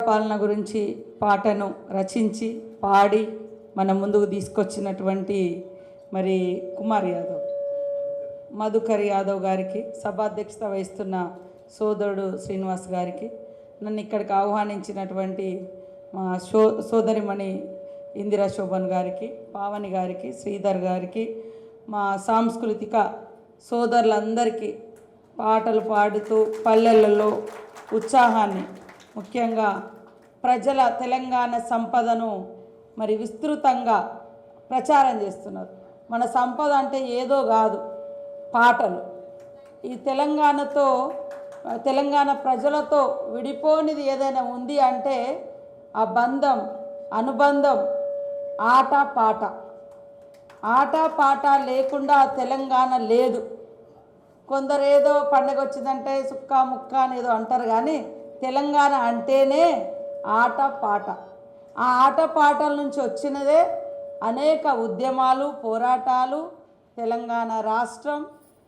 ప్రజాపాలన గురించి పాటను రచించి పాడి మన ముందుకు తీసుకొచ్చినటువంటి మరి కుమార్ యాదవ్, మధుకర్ యాదవ్ గారికి, సభాధ్యక్షత వహిస్తున్న సోదరుడు శ్రీనివాస్ గారికి, నన్ను ఇక్కడికి ఆహ్వానించినటువంటి మా సోదరిమణి ఇందిరా శోభన్ గారికి, పావని గారికి, శ్రీధర్ గారికి, మా సాంస్కృతిక సోదరులందరికీ పాటలు పాడుతూ పల్లెలలో ఉత్సాహాన్ని, ముఖ్యంగా ప్రజల తెలంగాణ సంపదను మరి విస్తృతంగా ప్రచారం చేస్తున్నారు. మన సంపద అంటే ఏదో కాదు, పాటలు. ఈ తెలంగాణ ప్రజలతో విడిపోనిది ఏదైనా ఉంది అంటే ఆ బంధం, అనుబంధం ఆట పాట లేకుండా తెలంగాణ లేదు. కొందరు ఏదో పండగ వచ్చిందంటే సుక్క ముక్క అనేదో అంటారు, కానీ తెలంగాణ అంటేనే ఆట పాట. ఆ ఆట పాటల నుంచి వచ్చినదే అనేక ఉద్యమాలు, పోరాటాలు, తెలంగాణ రాష్ట్రం,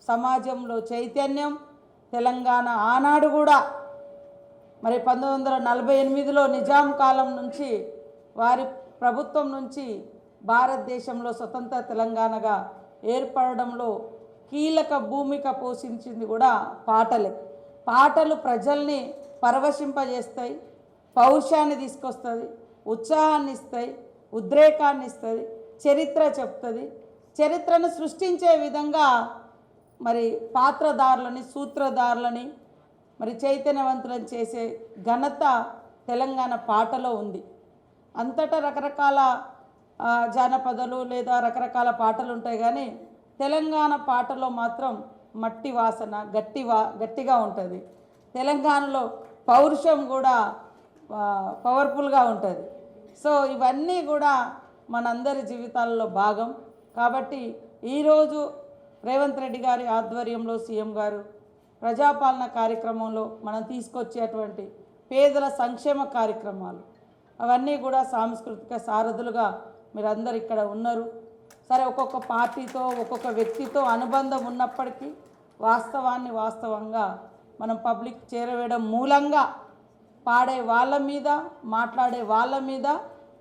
సమాజంలో చైతన్యం. తెలంగాణ ఆనాడు కూడా మరి 1948లో నిజాం కాలం నుంచి, వారి ప్రభుత్వం నుంచి భారతదేశంలో స్వతంత్ర తెలంగాణగా ఏర్పడడంలో కీలక భూమిక పోషించింది కూడా పాటలే. పాటలు ప్రజల్ని పరవశింపజేస్తాయి, పౌరుషాన్ని తీసుకొస్తుంది, ఉత్సాహాన్ని ఇస్తాయి, ఉద్రేకాన్ని ఇస్తుంది, చరిత్ర చెప్తుంది. చరిత్రను సృష్టించే విధంగా మరి పాత్రధారులని, సూత్రధారులని మరి చైతన్యవంతులను చేసే ఘనత తెలంగాణ పాటలో ఉంది. అంతటా రకరకాల జానపదాలు లేదా రకరకాల పాటలు ఉంటాయి, కానీ తెలంగాణ పాటలో మాత్రం మట్టి వాసన గట్టిగా ఉంటుంది. తెలంగాణలో పౌరుషం కూడా పవర్ఫుల్గా ఉంటుంది. సో ఇవన్నీ కూడా మనందరి జీవితాల్లో భాగం. కాబట్టి ఈరోజు రేవంత్ రెడ్డి గారి ఆధ్వర్యంలో సీఎం గారు ప్రజాపాలన కార్యక్రమంలో మనం తీసుకొచ్చేటువంటి పేదల సంక్షేమ కార్యక్రమాలు, అవన్నీ కూడా సాంస్కృతిక సారథులుగా మీరందరూ ఇక్కడ ఉన్నారు. సరే, ఒక్కొక్క పార్టీతో ఒక్కొక్క వ్యక్తితో అనుబంధం ఉన్నప్పటికీ వాస్తవంగా మనం పబ్లిక్ చేరవేయడం మూలంగా పాడే వాళ్ళ మీద, మాట్లాడే వాళ్ళ మీద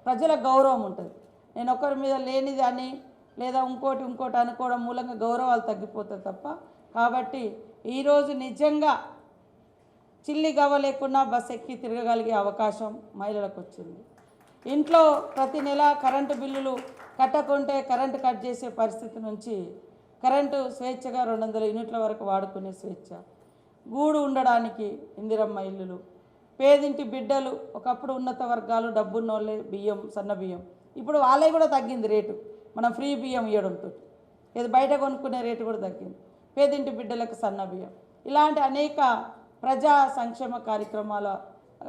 ప్రజల గౌరవం ఉంటుంది. నేను ఒకరి మీద లేనిది అని లేదా ఇంకోటి అనుకోవడం మూలంగా గౌరవాలు తగ్గిపోతాయి తప్ప. కాబట్టి ఈరోజు నిజంగా చిల్లి గవ్వ లేకుండా బస్ ఎక్కి తిరగగలిగే అవకాశం మహిళలకు వచ్చింది. ఇంట్లో ప్రతి నెల కరెంటు బిల్లులు కట్టకుంటే కరెంటు కట్ చేసే పరిస్థితి నుంచి కరెంటు స్వేచ్ఛగా 200 యూనిట్ల వరకు వాడుకునే స్వేచ్ఛ, గూడు ఉండడానికి ఇందిరమ్మ ఇల్లులు, పేదింటి బిడ్డలు. ఒకప్పుడు ఉన్నత వర్గాలు డబ్బున్నోళ్ళే బియ్యం, సన్న బియ్యం, ఇప్పుడు వాళ్ళే కూడా తగ్గింది రేటు. మనం ఫ్రీ బియ్యం ఇవ్వడంతో ఇది బయట కొనుక్కునే రేటు కూడా తగ్గింది. పేదింటి బిడ్డలకు సన్న బియ్యం, ఇలాంటి అనేక ప్రజా సంక్షేమ కార్యక్రమాలు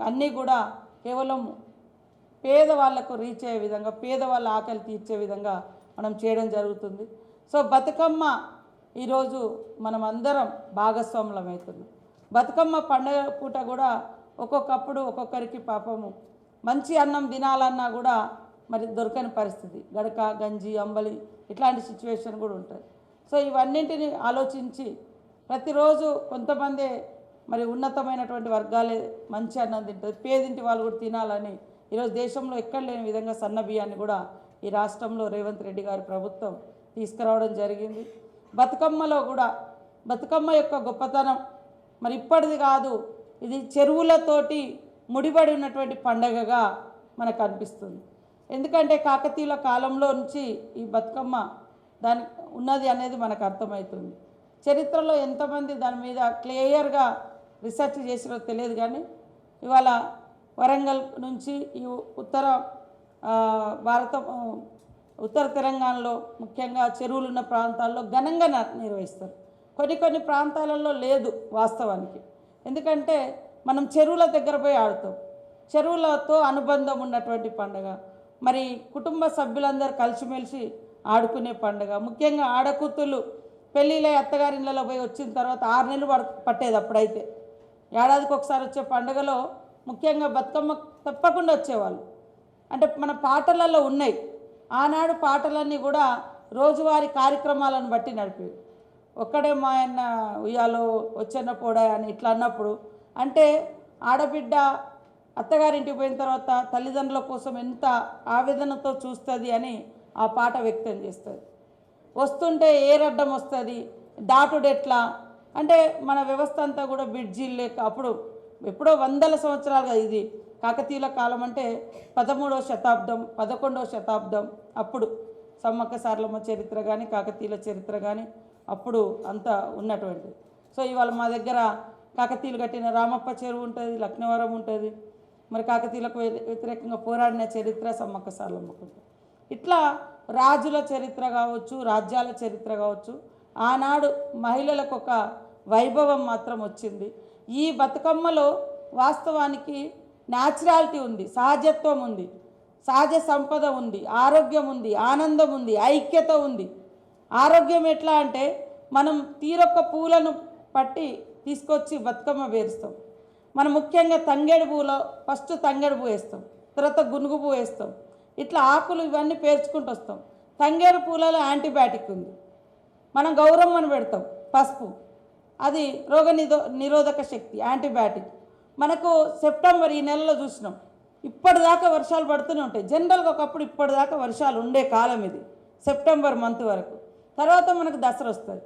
అన్నీ కూడా కేవలం పేదవాళ్లకు రీచ్ అయ్యే విధంగా, పేదవాళ్ళ ఆకలి తీర్చే విధంగా మనం చేయడం జరుగుతుంది. సో బతుకమ్మ ఈరోజు మనం అందరం భాగస్వాములం అవుతున్నాం. బతుకమ్మ పండుగ పూట కూడా ఒక్కొక్కప్పుడు ఒక్కొక్కరికి పాపము మంచి అన్నం తినాలన్నా కూడా మరి దొరకని పరిస్థితి, గడక, గంజి, అంబలి ఇట్లాంటి సిచ్యువేషన్ కూడా ఉంటుంది. సో ఇవన్నింటిని ఆలోచించి ప్రతిరోజు కొంతమంది మరి ఉన్నతమైనటువంటి వర్గాలే మంచి అన్నం తింటుంది, పేదింటి వాళ్ళు కూడా తినాలని ఈరోజు దేశంలో ఎక్కడ లేని విధంగా సన్న బియ్యాన్ని కూడా ఈ రాష్ట్రంలో రేవంత్ రెడ్డి గారి ప్రభుత్వం తీసుకురావడం జరిగింది. బతుకమ్మలో కూడా బతుకమ్మ యొక్క గొప్పతనం మరి ఇప్పటిది కాదు, ఇది చెరువులతోటి ముడిపడి ఉన్నటువంటి పండగగా మనకు అనిపిస్తుంది. ఎందుకంటే కాకతీయుల కాలంలో నుంచి ఈ బతుకమ్మ దాని ఉన్నది అనేది మనకు అర్థమవుతుంది. చరిత్రలో ఎంతమంది దాని మీద క్లియర్గా రీసెర్చ్ చేసినో తెలియదు, కానీ ఇవాళ వరంగల్ నుంచి ఈ ఉత్తర తెలంగాణలో ముఖ్యంగా చెరువులు ఉన్న ప్రాంతాల్లో ఘనంగా నిర్వహిస్తారు. కొన్ని ప్రాంతాలలో లేదు వాస్తవానికి. ఎందుకంటే మనం చెరువుల దగ్గర పోయి ఆడుతాం, చెరువులతో అనుబంధం ఉన్నటువంటి పండుగ, మరి కుటుంబ సభ్యులందరూ కలిసిమెలిసి ఆడుకునే పండుగ. ముఖ్యంగా ఆడకూతులు పెళ్ళిళ్ళై అత్తగారిళ్ళలో పోయి వచ్చిన తర్వాత 6 నెలలు పట్టేది. అప్పుడైతే ఏడాదికి ఒకసారి వచ్చే పండుగలో ముఖ్యంగా బతుకమ్మ తప్పకుండా వచ్చేవాళ్ళు. అంటే మన పాటలలో ఉన్నాయి. ఆనాడు పాటలన్నీ కూడా రోజువారీ కార్యక్రమాలను బట్టి నడిపేవి. ఒక్కడే మా ఆయన ఉయ్యాలో వచ్చన్న పోడా అని ఇట్లా అన్నప్పుడు అంటే ఆడబిడ్డ అత్తగారింటికి పోయిన తర్వాత తల్లిదండ్రుల కోసం ఎంత ఆవేదనతో చూస్తుంది అని ఆ పాట వ్యక్తం చేస్తుంది. వస్తుంటే ఏ రడ్డం వస్తుంది, దాటుడెట్లా అంటే మన వ్యవస్థ అంతా కూడా బ్రిడ్జీలు లేక అప్పుడు ఎప్పుడో వందల సంవత్సరాలుగా ఇది కాకతీయుల కాలం అంటే 13వ శతాబ్దం 11వ శతాబ్దం అప్పుడు సమ్మక్క సారలమ్మ చరిత్ర కానీ కాకతీయుల చరిత్ర కానీ అప్పుడు అంతా ఉన్నటువంటిది. సో ఇవాళ మా దగ్గర కాకతీయులు కట్టిన రామప్ప చెరువు ఉంటుంది, లక్నవరం ఉంటుంది, మరి కాకతీయులకు వ్యతిరేకంగా పోరాడిన చరిత్ర సమ్మక్క సారలమ్మకు ఉంటుంది. ఇట్లా రాజుల చరిత్ర కావచ్చు, రాజ్యాల చరిత్ర కావచ్చు, ఆనాడు మహిళలకు ఒక వైభవం మాత్రం వచ్చింది. ఈ బతుకమ్మలో వాస్తవానికి న్యాచురాలిటీ ఉంది, సహజత్వం ఉంది, సహజ సంపద ఉంది, ఆరోగ్యం ఉంది, ఆనందం ఉంది, ఐక్యత ఉంది. ఆరోగ్యం ఎట్లా అంటే మనం తీరొక్క పూలను పట్టి తీసుకొచ్చి బతుకమ్మ పేరుస్తాం. మనం ముఖ్యంగా తంగేడు పువ్వులో ఫస్ట్ తంగేడు పువ్వు వేస్తాం, తర్వాత గునుగు పువ్వు వేస్తాం, ఇట్లా ఆకులు ఇవన్నీ పేర్చుకుంటూ వస్తాం. తంగేడు పూలలో యాంటీబయాటిక్ ఉంది. మనం గౌరమ్మను పెడతాం, పసుపు, అది రోగ నిరోధక శక్తి, యాంటీబయాటిక్. మనకు సెప్టెంబర్ ఈ నెలలో చూసినాం, ఇప్పటిదాకా వర్షాలు పడుతూనే ఉంటాయి. జనరల్గా ఒకప్పుడు ఇప్పటిదాకా వర్షాలు ఉండే కాలం ఇది సెప్టెంబర్ మంత్ వరకు. తర్వాత మనకు దసరా వస్తుంది.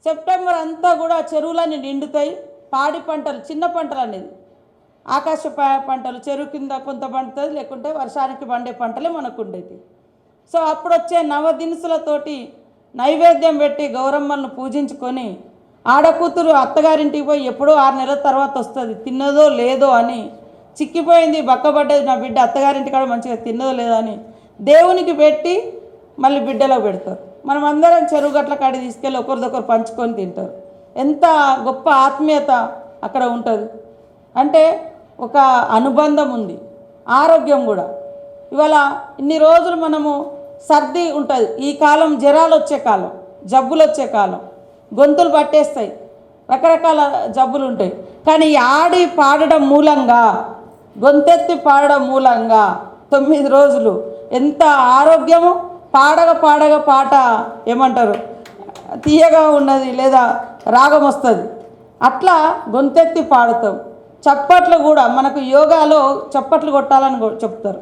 సెప్టెంబర్ అంతా కూడా చెరువులన్నీ నిండుతాయి. పాడి పంటలు, చిన్న పంటలు అనేది ఆకాశ పంటలు చెరువు కింద కొంత పండుతుంది, లేకుంటే వర్షానికి పండే పంటలే మనకు ఉండేది. సో అప్పుడు వచ్చే నవదినుసులతోటి నైవేద్యం పెట్టి గౌరమ్మలను పూజించుకొని ఆడకూతురు అత్తగారింటికి పోయి ఎప్పుడో 6 నెలల తర్వాత వస్తుంది. తిన్నదో లేదో అని చిక్కిపోయింది, బక్కబడ్డది నా బిడ్డ, అత్తగారింటి కాడ మంచిగా తిన్నదో లేదో అని దేవునికి పెట్టి మళ్ళీ బిడ్డలో పెడతారు. మనం అందరం చెరువు గట్ల కాడి తీసుకెళ్ళి ఒకరిదొకరు పంచుకొని తింటారు. ఎంత గొప్ప ఆత్మీయత అక్కడ ఉంటుంది అంటే ఒక అనుబంధం ఉంది, ఆరోగ్యం కూడా. ఇవాళ ఇన్ని రోజులు మనము సర్ది ఉంటుంది, ఈ కాలం జ్వరాలు వచ్చే కాలం, జబ్బులు వచ్చే కాలం, గొంతులు పట్టేస్తాయి, రకరకాల జబ్బులు ఉంటాయి. కానీ ఆడి పాడడం మూలంగా, గొంతెత్తి పాడడం మూలంగా 9 రోజులు ఎంత ఆరోగ్యము. పాడగా పాట ఏమంటారు, తీయగా ఉన్నది లేదా రాగం వస్తుంది. అట్లా గొంతెత్తి పాడతాం. చప్పట్లు కూడా మనకు యోగాలో చప్పట్లు కొట్టాలని చెప్తారు.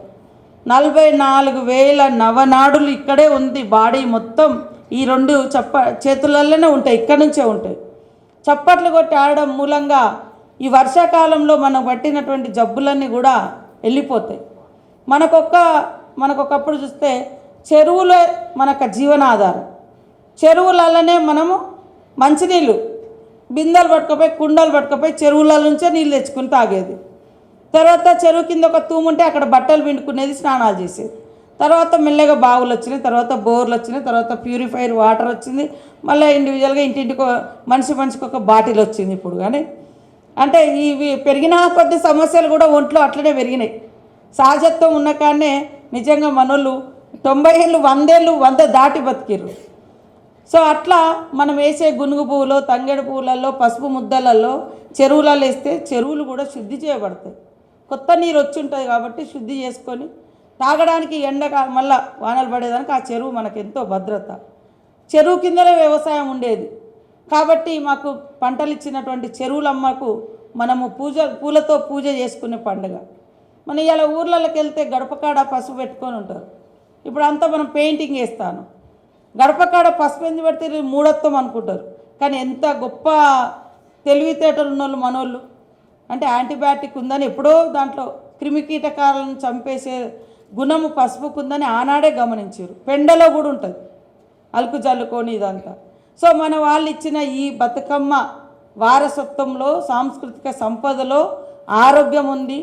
44,000 నవనాడులు ఇక్కడే ఉంది, బాడీ మొత్తం ఈ 2 చేతులలోనే ఉంటాయి, ఇక్కడి నుంచే ఉంటాయి. చప్పట్లు కొట్టి ఆడడం మూలంగా ఈ వర్షాకాలంలో మనం పట్టినటువంటి జబ్బులన్నీ కూడా వెళ్ళిపోతాయి. మనకొకప్పుడు చూస్తే చెరువులే మనకు జీవనాధారం. చెరువులలోనే మనము మంచినీళ్ళు బిందెలు పట్టుకపోయి, కుండలు పట్టుకపోయి చెరువుల నుంచే నీళ్ళు తెచ్చుకుని తాగేది. తర్వాత చెరువు కింద ఒక తూము ఉంటే అక్కడ బట్టలు పిండుకునేది, స్నానాలు చేసేది. తర్వాత మెల్లగా బావులు వచ్చినాయి, తర్వాత బోర్లు వచ్చినాయి, తర్వాత ప్యూరిఫైర్ వాటర్ వచ్చింది. మళ్ళీ ఇండివిజువల్గా ఇంటింటికి మనిషికి ఒక బాటిల్ వచ్చింది ఇప్పుడు. కానీ అంటే ఇవి పెరిగిన కొద్ది సమస్యలు కూడా ఒంట్లో అట్లనే పెరిగినాయి. సహజత్వం ఉన్న కాడనే నిజంగా మనోళ్ళు 90 ఏళ్ళు 100 ఏళ్ళు 100 దాటి బతికిరు. సో అట్లా మనం వేసే గునుగు పువ్వులో, తంగేడు పువ్వులలో, పసుపు ముద్దలలో చెరువులలో వేస్తే చెరువులు కూడా శుద్ధి చేయబడతాయి. కొత్త నీరు వచ్చి ఉంటుంది కాబట్టి శుద్ధి చేసుకొని తాగడానికి మళ్ళీ వానలు పడేదానికి ఆ చెరువు మనకు ఎంతో భద్రత. చెరువు కిందనే వ్యవసాయం ఉండేది కాబట్టి మాకు పంటలు ఇచ్చినటువంటి చెరువులమ్మకు మనము పూలతో పూజ చేసుకునే పండుగ. మనం ఇలా ఊర్లలోకి వెళ్తే గడపకాడ పసుపు పెట్టుకొని ఉంటారు. ఇప్పుడు అంతా మనం పెయింటింగ్ వేస్తాను, గడపకాడ పసుపు ఎందుకు పెడితే మూఢత్వం అనుకుంటారు. కానీ ఎంత గొప్ప తెలివితేటలు ఉన్నోళ్ళు మనోళ్ళు. అంటే యాంటీబయాటిక్ ఉందని ఎప్పుడో దాంట్లో క్రిమికీటకాలను చంపేసే గుణము పసుపుకు ఉందని ఆనాడే గమనించారు. పెండలో కూడా ఉంటుంది, అలుకు జల్లుకొని ఇదంతా. సో మన వాళ్ళు ఇచ్చిన ఈ బతుకమ్మ వారసత్వంలో, సాంస్కృతిక సంపదలో ఆరోగ్యం ఉంది,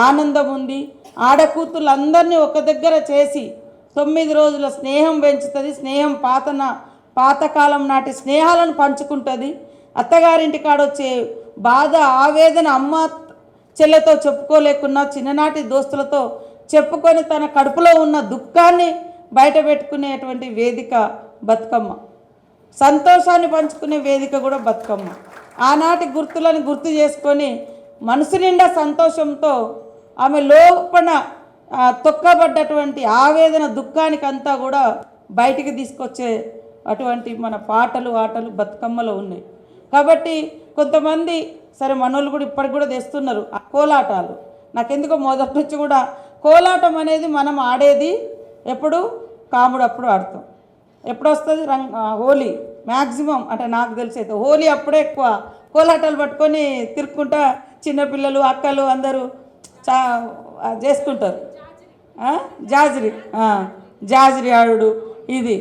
ఆనందం ఉంది. ఆడకూతులందరినీ ఒక దగ్గర చేసి 9 రోజుల స్నేహం పెంచుతుంది. స్నేహం పాతకాలం నాటి స్నేహాలను పంచుకుంటుంది. అత్తగారింటి కాడొచ్చే బాధ, ఆవేదన అమ్మ చెల్లెతో చెప్పుకోలేకున్నా చిన్ననాటి దోస్తులతో చెప్పుకొని తన కడుపులో ఉన్న దుఃఖాన్ని బయట పెట్టుకునేటువంటి వేదిక బతుకమ్మ. సంతోషాన్ని పంచుకునే వేదిక కూడా బతుకమ్మ. ఆనాటి గుర్తులను గుర్తు చేసుకొని మనసు నిండా సంతోషంతో ఆమె లోపల తొక్కబడ్డటువంటి ఆవేదన, దుఃఖానికంతా కూడా బయటికి తీసుకొచ్చే అటువంటి మన పాటలు, ఆటలు బతుకమ్మలో ఉన్నాయి. కాబట్టి కొంతమంది సరే మనోళ్ళు కూడా ఇప్పటికి కూడా తెస్తున్నారు కోలాటాలు. నాకెందుకో మొదటి నుంచి కూడా కోలాటం అనేది మనం ఆడేది ఎప్పుడు కాముడు అప్పుడు ఆడతాం. ఎప్పుడు వస్తుంది హోలీ మ్యాక్సిమం, అంటే నాకు తెలిసి అయితే హోలీ అప్పుడే ఎక్కువ కోలాటాలు పట్టుకొని తిరుక్కుంటా చిన్నపిల్లలు అక్కలు అందరూ చేసుకుంటారు. జాజిరి జాజిరి ఆడు ఇది.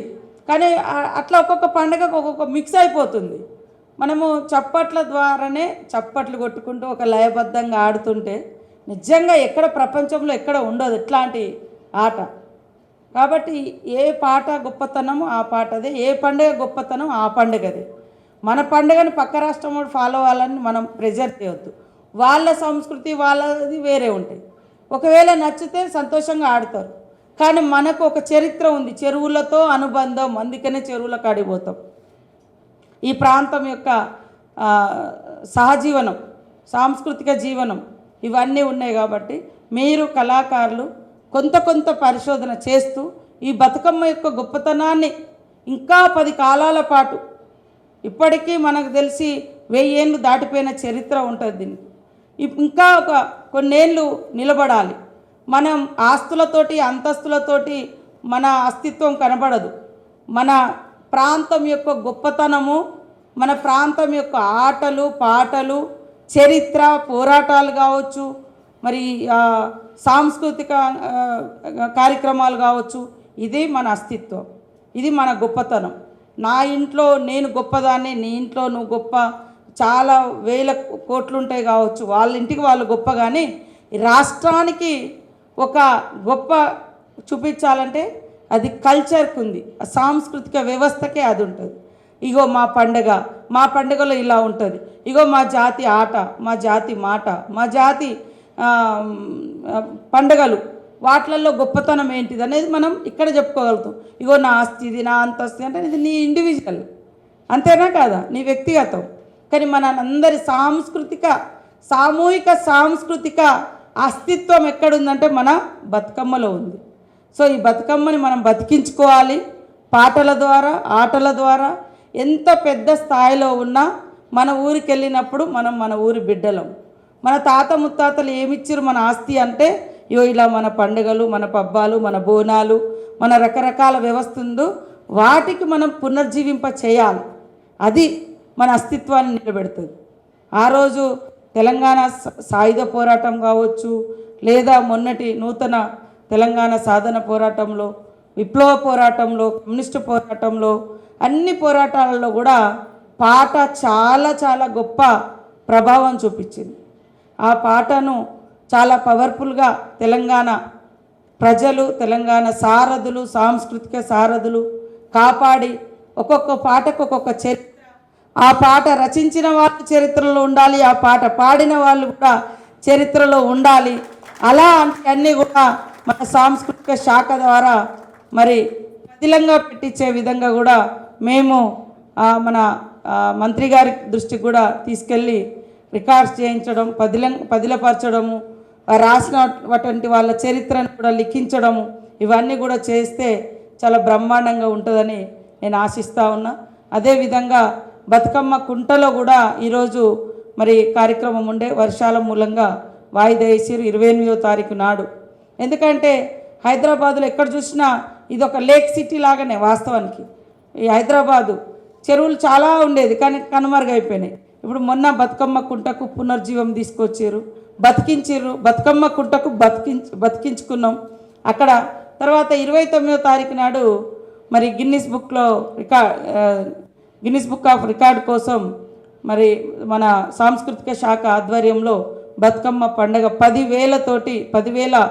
కానీ అట్లా ఒక్కొక్క పండుగకు ఒక్కొక్క మిక్స్ అయిపోతుంది. మనము చప్పట్ల ద్వారానే చప్పట్లు కొట్టుకుంటూ ఒక లయబద్ధంగా ఆడుతుంటే నిజంగా ఎక్కడ ప్రపంచంలో ఎక్కడ ఉండదు ఇట్లాంటి ఆట. కాబట్టి ఏ పాట గొప్పతనమో ఆ పాటదే, ఏ పండుగ గొప్పతనం ఆ పండుగదే. మన పండుగని పక్క రాష్ట్రం వాడు ఫాలో అవ్వాలని మనం ప్రెజర్ చేయొద్దు. వాళ్ళ సంస్కృతి వాళ్ళది వేరే ఉంటాయి. ఒకవేళ నచ్చితే సంతోషంగా ఆడతారు. కానీ మనకు ఒక చరిత్ర ఉంది, చెరువులతో అనుబంధం, అందుకనే చెరువుల కాడిపోతాం. ఈ ప్రాంతం యొక్క సహజీవనం, సాంస్కృతిక జీవనం ఇవన్నీ ఉన్నాయి. కాబట్టి మీరు కళాకారులు కొంత పరిశోధన చేస్తూ ఈ బతుకమ్మ యొక్క గొప్పతనాన్ని ఇంకా 10 కాలాల పాటు, ఇప్పటికీ మనకు తెలిసి 1000 ఏళ్ళు దాటిపోయిన చరిత్ర ఉంటుంది దీనికి, ఇంకా ఒక కొన్నేళ్ళు నిలబడాలి. మనం ఆస్తులతోటి అంతస్తులతోటి మన అస్తిత్వం కనబడదు. మన ప్రాంతం యొక్క గొప్పతనము, మన ప్రాంతం యొక్క ఆటలు పాటలు, చరిత్ర, పోరాటాలు కావచ్చు, మరి సాంస్కృతిక కార్యక్రమాలు కావచ్చు, ఇది మన అస్తిత్వం, ఇది మన గొప్పతనం. నా ఇంట్లో నేను గొప్పదాన్ని, నీ ఇంట్లో నువ్వు గొప్ప, చాలా వేల కోట్లు ఉంటాయి కావచ్చు, వాళ్ళ ఇంటికి వాళ్ళు గొప్ప. కానీ రాష్ట్రానికి ఒక గొప్ప చూపించాలంటే అది కల్చర్కి ఉంది, సాంస్కృతిక వ్యవస్థకే అది ఉంటుంది. ఇగో మా పండుగలో ఇలా ఉంటుంది, ఇగో మా జాతి ఆట, మా జాతి మాట, మా జాతి పండుగలు, వాటిల్లో గొప్పతనం ఏంటిది అనేది మనం ఇక్కడ చెప్పుకోగలుగుతాం. ఇగో నా ఆస్తి ఇది, నా అంతస్తు అంటే ఇది నీ ఇండివిజువల్, అంతేనా కాదా, నీ వ్యక్తిగతం. కానీ మన అందరి సామూహిక సాంస్కృతిక అస్తిత్వం ఎక్కడుందంటే మన బతుకమ్మలో ఉంది. సో ఈ బతుకమ్మని మనం బతికించుకోవాలి. పాటల ద్వారా, ఆటల ద్వారా. ఎంత పెద్ద స్థాయిలో ఉన్నా మన ఊరికి వెళ్ళినప్పుడు మనం మన ఊరి బిడ్డలం. మన తాత ముత్తాతలు ఏమిచ్చారు మన ఆస్తి అంటే, ఇలా మన పండుగలు, మన పబ్బాలు, మన బోనాలు, మన రకరకాల వ్యవస్థ ఉందో వాటికి మనం పునర్జీవింప చేయాలి. అది మన అస్తిత్వాన్ని నిలబెడుతుంది. ఆ రోజు తెలంగాణ సాయుధ పోరాటం కావచ్చు, లేదా మొన్నటి నూతన తెలంగాణ సాధన పోరాటంలో, విప్లవ పోరాటంలో, కమ్యూనిస్టు పోరాటంలో, అన్ని పోరాటాలలో కూడా పాట చాలా చాలా గొప్ప ప్రభావం చూపించింది. ఆ పాటను చాలా పవర్ఫుల్గా తెలంగాణ ప్రజలు, తెలంగాణ సారథులు, సాంస్కృతిక సారథులు కాపాడి ఒక్కొక్క పాటకు ఒక్కొక్క చరిత్ర, ఆ పాట రచించిన వాళ్ళు చరిత్రలో ఉండాలి, ఆ పాట పాడిన వాళ్ళు కూడా చరిత్రలో ఉండాలి. అలా అన్నీ కూడా మన సాంస్కృతిక శాఖ ద్వారా మరి పదిలంగా పెట్టించే విధంగా కూడా మేము మన మంత్రి గారి దృష్టికి కూడా తీసుకెళ్ళి రికార్డ్స్ చేయించడం, పదిలపరచడము, రాసినటువంటి వాళ్ళ చరిత్రను కూడా లిఖించడము, ఇవన్నీ కూడా చేస్తే చాలా బ్రహ్మాండంగా ఉంటుందని నేను ఆశిస్తూ ఉన్నా. అదేవిధంగా బతుకమ్మ కుంటలో కూడా ఈరోజు మరి కార్యక్రమం ఉండే, వర్షాల మూలంగా వాయిదా వేసిరు 28వ తారీఖు నాడు. ఎందుకంటే హైదరాబాదులో ఎక్కడ చూసినా ఇది ఒక లేక్ సిటీ లాగానే. వాస్తవానికి ఈ హైదరాబాదు చెరువులు చాలా ఉండేది కానీ కనుమరుగైపోయినాయి. ఇప్పుడు మొన్న బతుకమ్మ కుంటకు పునర్జీవం తీసుకొచ్చారు, బతికించారు. బతుకమ్మ కుంటకు బతికించుకున్నాం అక్కడ. తర్వాత 29వ తారీఖు నాడు మరి గిన్నిస్ బుక్ ఆఫ్ రికార్డ్ కోసం మరి మన సాంస్కృతిక శాఖ ఆధ్వర్యంలో బతుకమ్మ పండుగ 10,000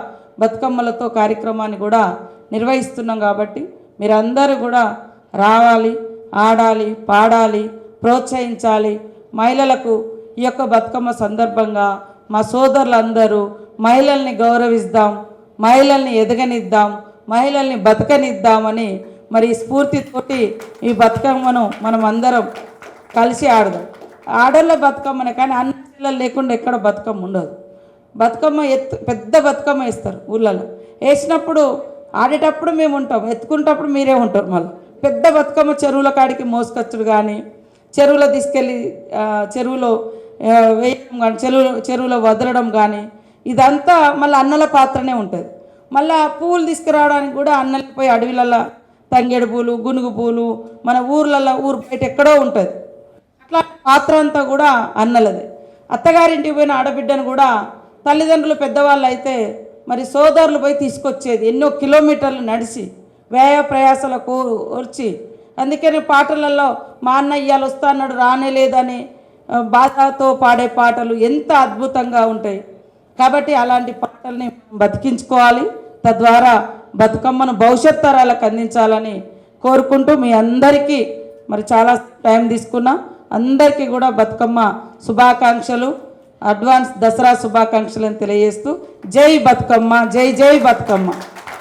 బతుకమ్మలతో కార్యక్రమాన్ని కూడా నిర్వహిస్తున్నాం. కాబట్టి మీరందరూ కూడా రావాలి, ఆడాలి, పాడాలి, ప్రోత్సహించాలి. మహిళలకు ఈ యొక్క బతుకమ్మ సందర్భంగా మా సోదరులందరూ మహిళల్ని గౌరవిద్దాం, మహిళల్ని ఎదగనిద్దాం, మహిళల్ని బతకనిద్దామని మరి స్ఫూర్తితోటి ఈ బతుకమ్మను మనం అందరం కలిసి ఆడదాం. ఆడళ్ళ బతుకమ్మనే, కానీ అన్న పిల్లలు లేకుండా ఎక్కడ బతుకమ్మ ఉండదు. బతుకమ్మ పెద్ద బతుకమ్మ వేస్తారు ఊళ్ళలో. వేసినప్పుడు ఆడేటప్పుడు మేము ఉంటాం, ఎత్తుకునేటప్పుడు మీరే ఉంటారు. మళ్ళీ పెద్ద బతుకమ్మ చెరువుల కాడికి మోసుకొచ్చుడు కానీ, చెరువులో తీసుకెళ్ళి చెరువులో వేయడం కానీ, చెరువులో వదలడం కానీ, ఇదంతా మళ్ళీ అన్నల పాత్రనే ఉంటుంది. మళ్ళీ పూలు తీసుకురావడానికి కూడా అన్నలకి పోయి అడవిలలో తంగేడు పూలు, గునుగు పూలు మన ఊర్లలో ఊరు బయట ఎక్కడో ఉంటుంది. అట్లా పాత్ర అంతా కూడా అన్నలదే. అత్తగారింటికి పోయిన ఆడబిడ్డను కూడా తల్లిదండ్రులు పెద్దవాళ్ళు అయితే మరి సోదరులు పోయి తీసుకొచ్చేది ఎన్నో కిలోమీటర్లు నడిచి వ్యయ ప్రయాసలకు వచ్చి. అందుకని పాటలలో మా అన్న ఇయ్యాల వస్తా అన్నాడు రానే లేదని బాధతో పాడే పాటలు ఎంత అద్భుతంగా ఉంటాయి. కాబట్టి అలాంటి పాటల్ని బతికించుకోవాలి, తద్వారా బతుకమ్మను భవిష్యత్ తరాలకు అందించాలని కోరుకుంటూ మీ అందరికీ మరి చాలా టైం తీసుకున్నా అందరికీ కూడా బతుకమ్మ శుభాకాంక్షలు, అడ్వాన్స్ దసరా శుభాకాంక్షలను తెలియజేస్తూ జై బతుకమ్మ, జై జై బతుకమ్మ.